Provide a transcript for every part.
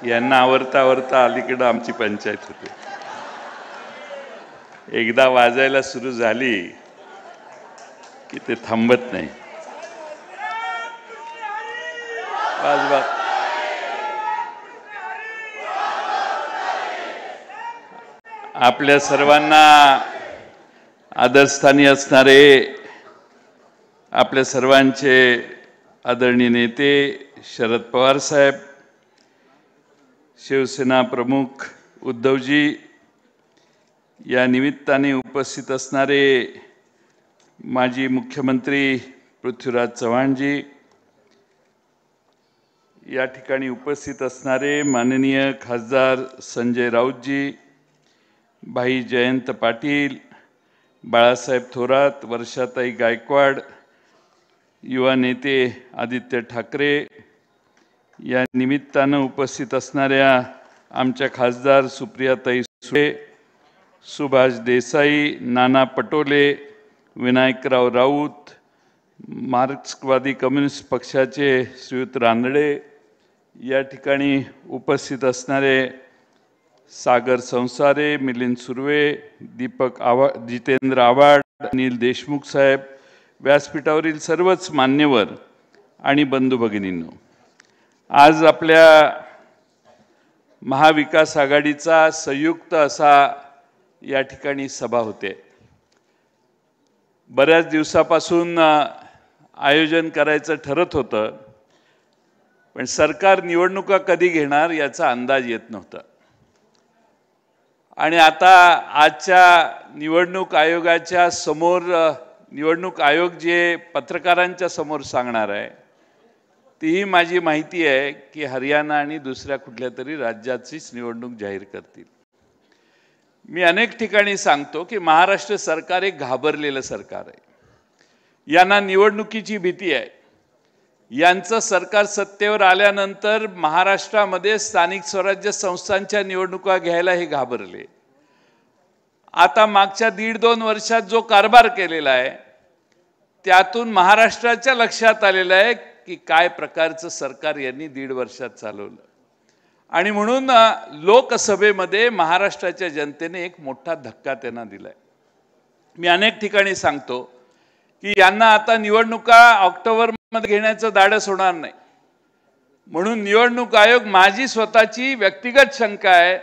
यांना आवरता आवरता अलीकडे आमची पंचायत होते. एकदा वाजायला सुरू झाली की ते थांबत नाही. आपल्या सर्वांना आदरस्थानी असणारे आपल्या सर्वांचे आदरणीय नेते शरद पवार साहेब, शिवसेना प्रमुख उद्धवजी, या निमित्ताने उपस्थित असणारे माजी मुख्यमंत्री पृथ्वीराज चव्हाणजी, या ठिकाणी उपस्थित असणारे माननीय खासदार संजय राऊतजी, भाई जयंत पाटील, बाळासाहेब थोरात, वर्षाताई गायकवाड, युवा नेते आदित्य ठाकरे, या निमित्तानं उपस्थित असणाऱ्या आमच्या खासदार सुप्रियाताई सुळे, सुभाष देसाई, नाना पटोले, विनायकराव राऊत, मार्क्सवादी कम्युनिस्ट पक्षाचे श्रीयुत रानडे, या ठिकाणी उपस्थित असणारे सागर संसारे, मिलिंद सुर्वे, दीपक जितेंद्र आव्हाड, अनिल देशमुख साहेब, व्यासपीठावरील सर्वच मान्यवर आणि बंधू भगिनींनो, आज आपल्या महाविकास आघाडीचा संयुक्त असा या ठिकाणी सभा होते. बऱ्याच दिवसापासून आयोजन करायचं ठरत होतं, पण सरकार निवडणुका कधी घेणार याचा अंदाज येत नव्हता. आणि आता आजच्या निवडणूक आयोगाच्या समोर निवडणूक आयोग जे पत्रकारांच्या समोर सांगणार आहे, तीही माझी माहिती आहे की हरियाणा आणि दुसऱ्या कुठल्या तरी राज्याचीच निवडणूक जाहीर करतील. मी अनेक ठिकाणी सांगतो की महाराष्ट्र सरकार एक घाबरलेलं सरकार आहे. यांना निवडणुकीची भीती आहे. यांचं सरकार सत्तेवर आल्यानंतर महाराष्ट्रामध्ये स्थानिक स्वराज्य संस्थांच्या निवडणुका घ्यायला हे घाबरले. आता मागच्या 1.5-2 वर्षात जो कारभार केलेला आहे त्यातून महाराष्ट्राच्या लक्षात आलेलं आहे की काय प्रकारचं सरकार यांनी 1.5 वर्षात चालवलं. आणि म्हणून लोकसभेमध्ये महाराष्ट्राच्या जनतेने एक मोठा धक्का त्यांना दिलाय. मी अनेक ठिकाणी सांगतो की यांना आता निवडणुका ऑक्टोबरमध्ये घेण्याचं धाडस होणार नाही. म्हणून निवडणूक आयोग, माझी स्वतःची व्यक्तिगत शंका आहे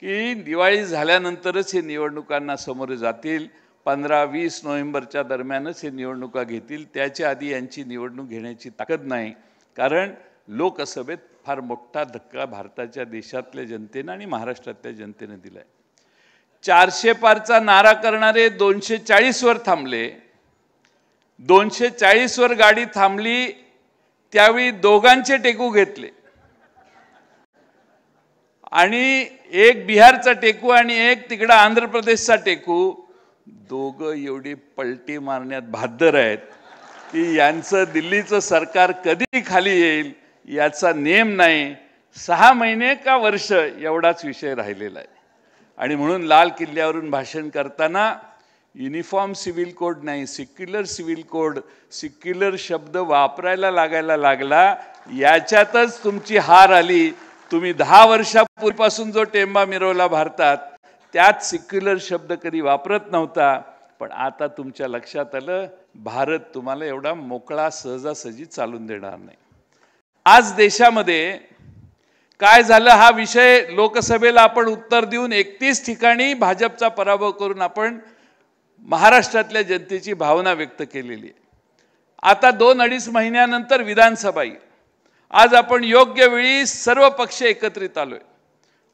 की दिवाळी झाल्यानंतरच हे निवडणुकांना समोर जातील. 15-20 नोव्हेंबरच्या दरम्यानच हे निवडणुका घेतील. त्याच्या आधी यांची निवडणूक घेण्याची ताकद नाही. कारण लोकसभेत फार मोठा धक्का भारताच्या देशातल्या जनतेने आणि महाराष्ट्रातल्या जनतेने दिलाय. 400 पारचा नारा करणारे 240 वर थांबले. 240 वर गाडी थांबली त्यावेळी दोघांचे टेकू घेतले आणि एक बिहारचा टेकू आणि एक तिकडे आंध्र प्रदेशचा टेकू, दोघं एवढी पलटी मारण्यात बहादर आहेत की यांचं दिल्लीचं सरकार कधी खाली येईल याचा नेम नाही. 6 महिने का वर्ष एवढाच विषय राहिलेला आहे. आणि म्हणून लाल किल्ल्यावरून भाषण करताना युनिफॉर्म सिव्हिल कोड नाही, सेक्युलर सिव्हिल कोड, सेक्युलर शब्द वापरायला लागायला लागला. याच्यातच तुमची हार आली. तुम्ही 10 वर्षापूर्वीपासून जो टेंबा मिरवला भारतात त्यात सेक्युलर शब्द कधी वापरत नव्हता. पण आता तुमच्या लक्षात आलं भारत तुम्हाला एवढा मोकळा सहजासहजी चालून देणार नाही. आज देशामध्ये काय झालं हा विषय लोकसभेला आपण उत्तर देऊन 31 ठिकाणी भाजपचा पराभव करून आपण महाराष्ट्रातल्या जनतेची भावना व्यक्त केलेली आहे. आता 2-2.5 महिन्यानंतर विधानसभा येईल. आज आपण योग्य वेळी सर्व पक्ष एकत्रित आलोय.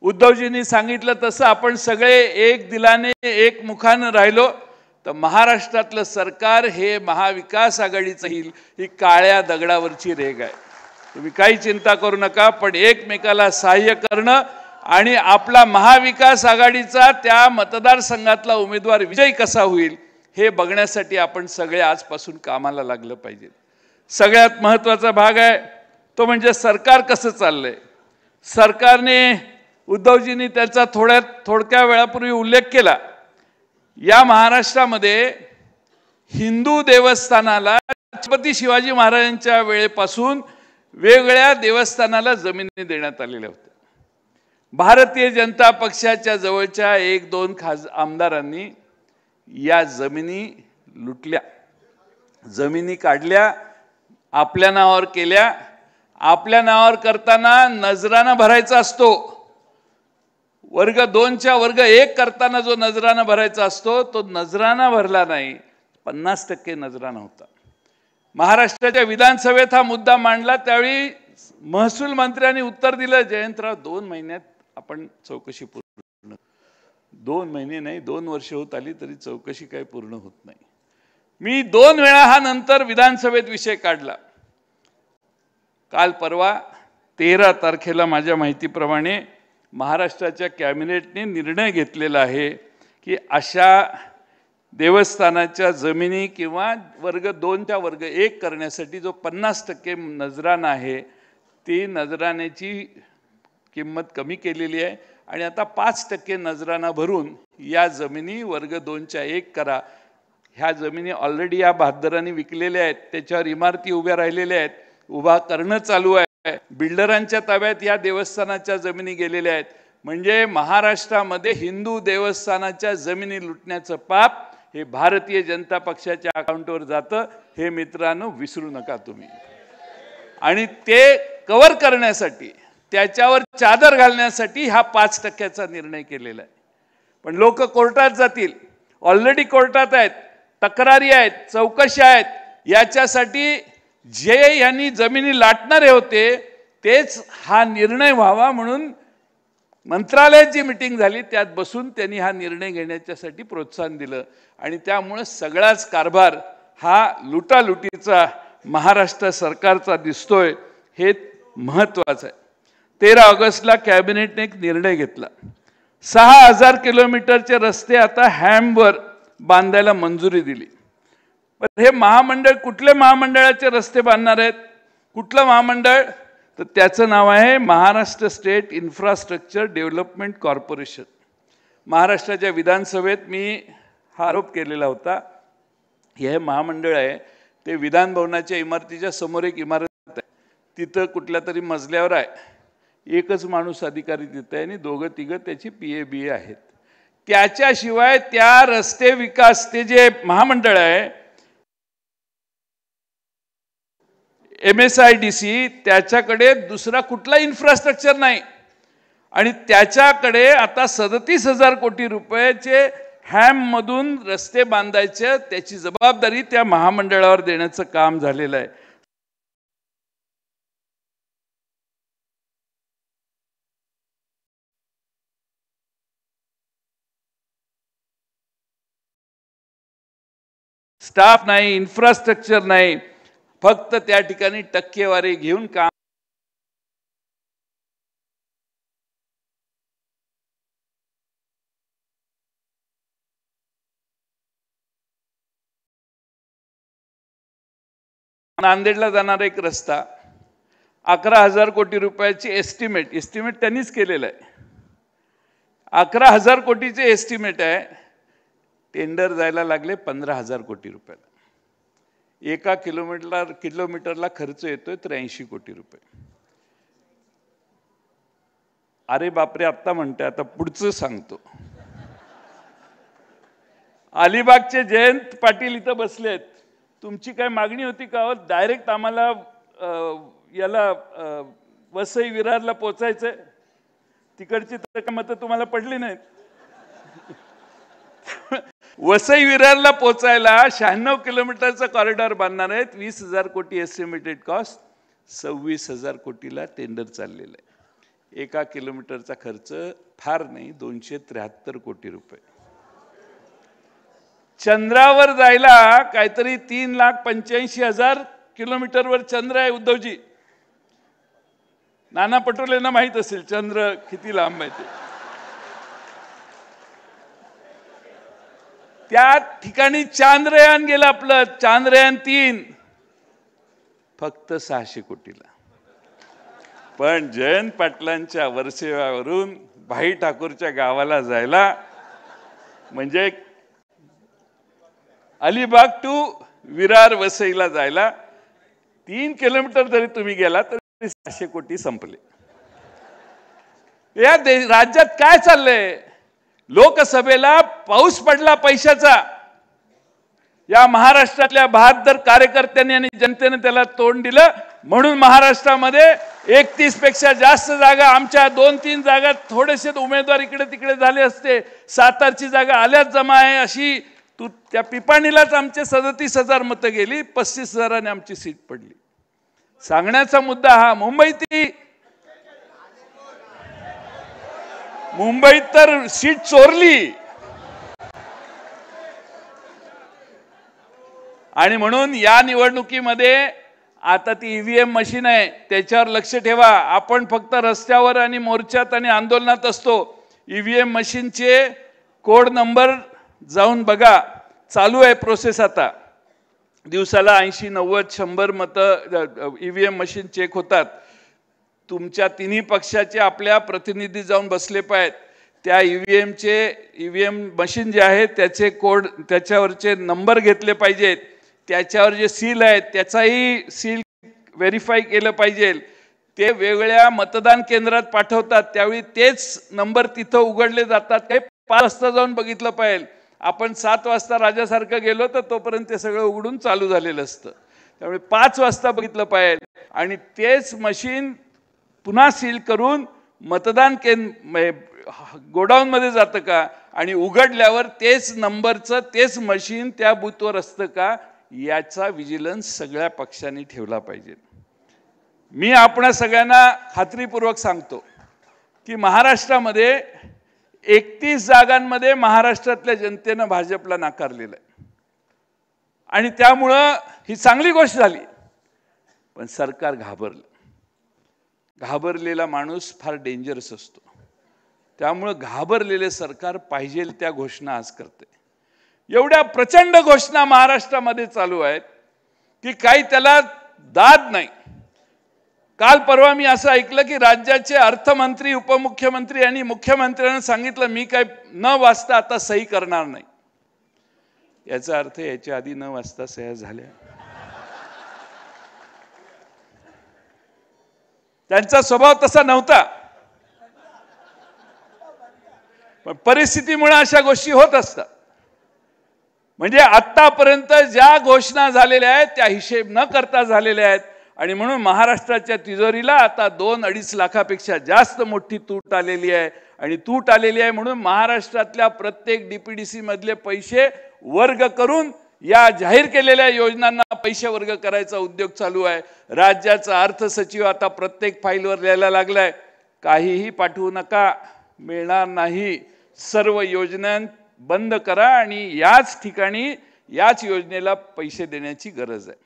उद्धवजींनी सांगितलं तसं आपण सगळे एक दिलाने एक मुखानं राहिलो तर महाराष्ट्रातलं सरकार हे महाविकास आघाडीचं येईल. ही काळ्या दगडावरची रेघ आहे. तुम्ही काही चिंता करू नका. पण एकमेकाला सहाय्य करणं आणि आपला महाविकास आघाडीचा त्या मतदारसंघातला उमेदवार विजयी कसा होईल हे बघण्यासाठी आपण सगळे आजपासून कामाला लागलं पाहिजे. सगळ्यात महत्त्वाचा भाग आहे तो म्हणजे सरकार कसं चाललंय. सरकारने, उद्धवजींनी त्याचा थोडक्या वेळापूर्वी उल्लेख केला. या महाराष्ट्रामध्ये हिंदू देवस्थानाला छत्रपती शिवाजी महाराजांच्या वेळेपासून वेगवेगळ्या देवस्थानाला जमिनी देण्यात आलेल्या होत्या. भारतीय जनता पक्षाच्या जवळच्या 1-2 आमदारांनी या जमिनी लुटल्या, जमिनी काढल्या, आपल्या नावावर केल्या. आपल्या नावावर करताना नजराना भरायचा असतो. वर्ग 2च्या वर्ग 1 करताना जो नजराना भरायचा असतो तो नजराना भरला नाही. 50% नजराना होता. महाराष्ट्राच्या विधानसभेत हा मुद्दा मांडला त्यावेळी महसूल मंत्र्यांनी उत्तर दिलं, जयंतराव 2 महिन्यात आपण चौकशी पूर्ण. 2 महिने नाही, 2 वर्ष होत आली तरी चौकशी काही पूर्ण होत नाही. मी 2 वेळा हा नंतर विधानसभेत विषय काढला. काल परवा 13 तारखेला माझ्या माहितीप्रमाणे महाराष्ट्राच्या कॅबिनेटने निर्णय घेतलेला आहे की अशा देवस्थानाच्या जमिनी किंवा वर्ग 2च्या वर्ग 1 करण्यासाठी जो 50% नजराना आहे ती नजराण्याची किंमत कमी केलेली आहे आणि आता 5% नजराना भरून या जमिनी वर्ग 2च्या 1 करा. ह्या जमिनी ऑलरेडी या बहादरांनी विकलेल्या आहेत, त्याच्यावर इमारती उभ्या राहिलेल्या आहेत, उभा करणं चालू आहे. बिल्डरांच्या ताब्यात या देवस्थानाच्या जमिनी गेलेल्या आहेत. म्हणजे महाराष्ट्रामध्ये हिंदू देवस्थानाच्या जमिनी लुटण्याचं पाप हे भारतीय जनता पक्षाच्या अकाउंटवर जातं. हे मित्रांनो विसरू नका तुम्ही. आणि ते कव्हर करण्यासाठी, त्याच्यावर चादर घालण्यासाठी हा 5%चा निर्णय केलेला आहे. पण लोक कोर्टात जातील, ऑलरेडी कोर्टात आहेत, तक्रारी आहेत, चौकशा आहेत. याच्यासाठी जे यांनी जमिनी लाटणारे होते तेच हा निर्णय व्हावा म्हणून मंत्रालयात जी मीटिंग झाली त्यात बसून त्यांनी हा निर्णय घेण्याच्यासाठी प्रोत्साहन दिलं. आणि त्यामुळे सगळाच कारभार हा लुटालुटीचा महाराष्ट्र सरकारचा दिसतोय. हे महत्त्वाचं आहे. 13 ऑगस्टला कॅबिनेटने एक निर्णय घेतला. 6000 किलोमीटरचे रस्ते आता हॅमवर बांधायला मंजुरी दिली. पण हे महामंडळ कुठले महामंडळाचे रस्ते बांधणार आहेत? कुठलं महामंडळ? तर त्याचं नाव आहे Maharashtra state infrastructure development corporation. महाराष्ट्राच्या विधानसभेत मी हा आरोप केलेला होता. हे महामंडळ आहे ते विधान भवनाच्या इमारतीच्या समोर एक इमारत आहे, तिथं कुठल्या तरी मजल्यावर आहे. एकच माणूस अधिकारी तिथं आहे आणि 2-3 त्याची PA-BA आहेत. त्याच्याशिवाय त्या रस्ते विकास ते जे महामंडळ आहे MSIDC त्याच्याकडे दुसरा कुठला इन्फ्रास्ट्रक्चर नाही. आणि त्याच्याकडे आता 37,000 कोटी रुपयाचे हॅममधून रस्ते बांधायचे त्याची जबाबदारी त्या महामंडळावर देण्याचं काम झालेलं आहे. स्टाफ नाही, इन्फ्रास्ट्रक्चर नाही, फक्त त्या ठिकाणी टक्केवारी घेऊन काम. नांदेडला जाणारा एक रस्ता 11,000 कोटी रुपयाची एस्टिमेट त्यांनीच केलेलं आहे. 11,000 कोटीचे एस्टिमेट आहे. टेंडर जायला लागले 15,000 कोटी रुपयाला. 1 किलोमीटरला खर्च येतोय 83 कोटी रुपये. अरे बापरे, आत्ता म्हणते, आता पुढचं सांगतो. अलिबागचे जयंत पाटील इथं बसलेत. तुमची काय मागणी होती का? डायरेक्ट आम्हाला याला वसई विरारला पोचायचंय. तिकडची मतं तुम्हाला पडली नाहीत. वसई विरारला पोचायला 96 किलोमीटरचा कॉरिडॉर बांधणार आहेत. 20,000 कोटी एस्टिमेटेड कॉस्ट. 26,000 कोटीला टेंडर चाललेलं आहे. 1 किलोमीटरचा खर्च फार नाही, 273 कोटी रुपये. चंद्रावर जायला काहीतरी 3,85,000 किलोमीटरवर चंद्र आहे. उद्धवजी, नाना पटोलेंना माहित असेल चंद्र किती लांब आहे ते. त्या ठिकाणी चांद्रयान गेलं आपलं, चांद्रयान 3, फक्त 600 कोटीला. पण जयंत पाटलांच्या वर्सेवावरून भाई ठाकूरच्या गावाला जायला म्हणजे अलिबाग टू विरार वसईला जायला 3 किलोमीटर जरी तुम्ही गेला तरी 600 कोटी संपले. या राज्यात काय चाललंय? लोकसभेला पाऊस पडला पैशाचा, या महाराष्ट्रातल्या 72 कार्यकर्त्यांनी आणि जनतेने त्याला तोंड दिलं, म्हणून महाराष्ट्रामध्ये 31 पेक्षा जास्त जागा, आमच्या 2-3 जागा थोडेसे उमेदवार इकडे तिकडे झाले असते, सातारची जागा आल्याच जमा आहे अशी, त्या पिपाणीलाच आमचे 37,000 मतं गेली, 35,000ने आमची सीट पडली. सांगण्याचा मुद्दा हा, मुंबईत तर सीट चोरली. आणि म्हणून या निवडणुकीमध्ये आता ती ईव्हीएम मशीन आहे, त्याच्यावर लक्ष ठेवा. आपण फक्त रस्त्यावर आणि मोर्चात आणि आंदोलनात असतो. ईव्हीएम मशीनचे कोड नंबर जाऊन बघा, चालू आहे प्रोसेस. आता दिवसाला 80, 90, 100 मतं ईव्हीएम मशीन चेक होतात. तुमच्या तिन्ही पक्षाचे आपल्या प्रतिनिधी जाऊन बसले पाहिजेत. त्या ईव्हीएम मशीन जे आहे त्याचे कोड, त्याच्यावरचे नंबर घेतले पाहिजेत. त्याच्यावर जे सील आहे त्याचाही सील व्हेरीफाय केलं पाहिजे. ते वेगवेगळ्या मतदान केंद्रात पाठवतात, त्यावेळी तेच नंबर तिथं उघडले जातात. ते 5 वाजता जाऊन बघितलं पाहिजे. आपण 7 वाजता राजासारखं गेलो तर तोपर्यंत ते सगळं उघडून चालू झालेलं असतं. त्यामुळे 5 वाजता बघितलं पाहिजे आणि तेच मशीन पुन्हा सील करून मतदान गोडाऊनमध्ये जातं का, आणि उघडल्यावर तेच नंबरचं तेच मशीन त्या बूथवर असतं का, याचा विजिलन्स सगळ्या पक्षांनी ठेवला पाहिजे. मी आपणा सगळ्यांना खात्रीपूर्वक सांगतो की महाराष्ट्रामध्ये 31 जागांमध्ये महाराष्ट्रातल्या जनतेनं भाजपला नाकारलेलं आहे आणि त्यामुळं ही चांगली गोष्ट झाली. पण सरकार घाबरलं. घाबरलेला माणूस फार डेंजरस असतो. त्यामुळं घाबरलेले सरकार पाहिजे त्या घोषणा आज करते. एवढ्या प्रचंड घोषणा महाराष्ट्रामध्ये चालू आहेत की काही त्याला दाद नाही. काल परवा मी असं ऐकलं की राज्याचे अर्थमंत्री, उपमुख्यमंत्री आणि मुख्यमंत्र्यांनी सांगितलं मी काय न वाचता आता सही करणार नाही. याचा अर्थ याच्या आधी न वाचता सह्या झाल्या. त्यांचा स्वभाव तसा नव्हता, पण परिस्थितीमुळे अशा गोष्टी होत असतात. म्हणजे आतापर्यंत ज्या घोषणा झालेल्या आहेत त्या हिशेब न करता झालेल्या आहेत आणि म्हणून महाराष्ट्राच्या तिजोरीला आता 2-2.5 लाखापेक्षा जास्त मोठी तूट आलेली आहे. आणि तूट आलेली आहे म्हणून महाराष्ट्रातल्या प्रत्येक डीपीडीसी मधले पैसे वर्ग करून या जाहीर केलेल्या योजनांना पैसे वर्ग करायचा उद्योग चालू आहे. राज्याचा अर्थ सचिव आता प्रत्येक फाईलवर लिहायला लागलाय, काहीही पाठवू नका, मिळणार नाही, सर्व योजना बंद करा आणि याच ठिकाणी याच योजनेला पैसे देण्याची गरज आहे.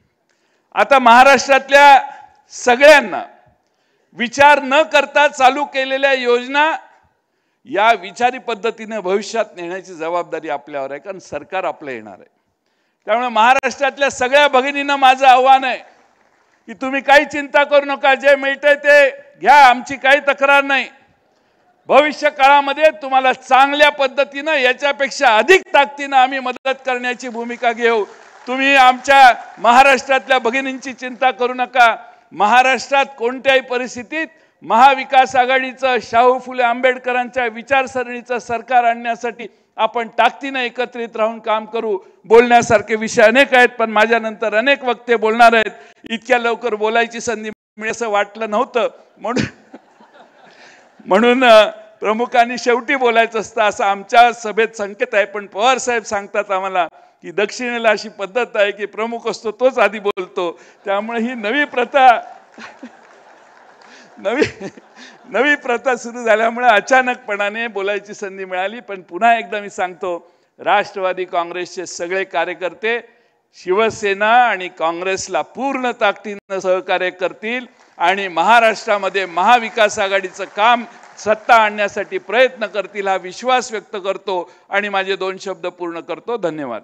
आता महाराष्ट्रातल्या सगळ्यांना विचार न करता चालू केलेल्या योजना या विचारी पद्धतीने भविष्यात नेण्याची जबाबदारी आपल्यावर आहे, कारण सरकार आपलं येणार आहे. त्यामुळे महाराष्ट्रातल्या सगळ्या भगिनींना माझं आव्हान आहे की तुम्ही काही चिंता करू नका, जे मिळतंय ते घ्या, आमची काही तक्रार नाही. भविष्य काळामध्ये तुम्हाला चांगल्या पद्धतीनं याच्यापेक्षा अधिक ताकदीनं आम्ही मदत करण्याची भूमिका घेऊ. तुम्ही आमच्या महाराष्ट्रातल्या भगिनींची चिंता करू नका. महाराष्ट्रात कोणत्याही परिस्थितीत महाविकास आघाडीचं, शाहू फुले आंबेडकरांच्या विचारसरणीचं सरकार आणण्यासाठी आपण ताकदीनं एकत्रित राहून काम करू. बोलण्यासारखे विषय अनेक आहेत, पण माझ्यानंतर अनेक वक्ते बोलणार आहेत. इतक्या लवकर बोलायची संधी मिळेल असं वाटलं नव्हतं, म्हणून प्रमुखांनी शेवटी बोलायचं असतं असं आमच्या सभेत संकेत आहे. पण पवार साहेब सांगतात आम्हाला की दक्षिणेला अशी पद्धत आहे की प्रमुख असतो तोच आधी बोलतो. त्यामुळे ही नवी प्रथा सुरू झाल्यामुळे अचानकपणाने बोलायची संधी मिळाली. पण पुन्हा एकदा मी सांगतो, राष्ट्रवादी काँग्रेसचे सगळे कार्यकर्ते शिवसेना आणि काँग्रेसला पूर्ण ताकदीनं सहकार्य करतील आणि महाराष्ट्रामध्ये महाविकास आघाडीचं काम सत्ता आणण्यासाठी प्रयत्न करतील हा विश्वास व्यक्त करतो आणि माझे 2 शब्द पूर्ण करतो. धन्यवाद.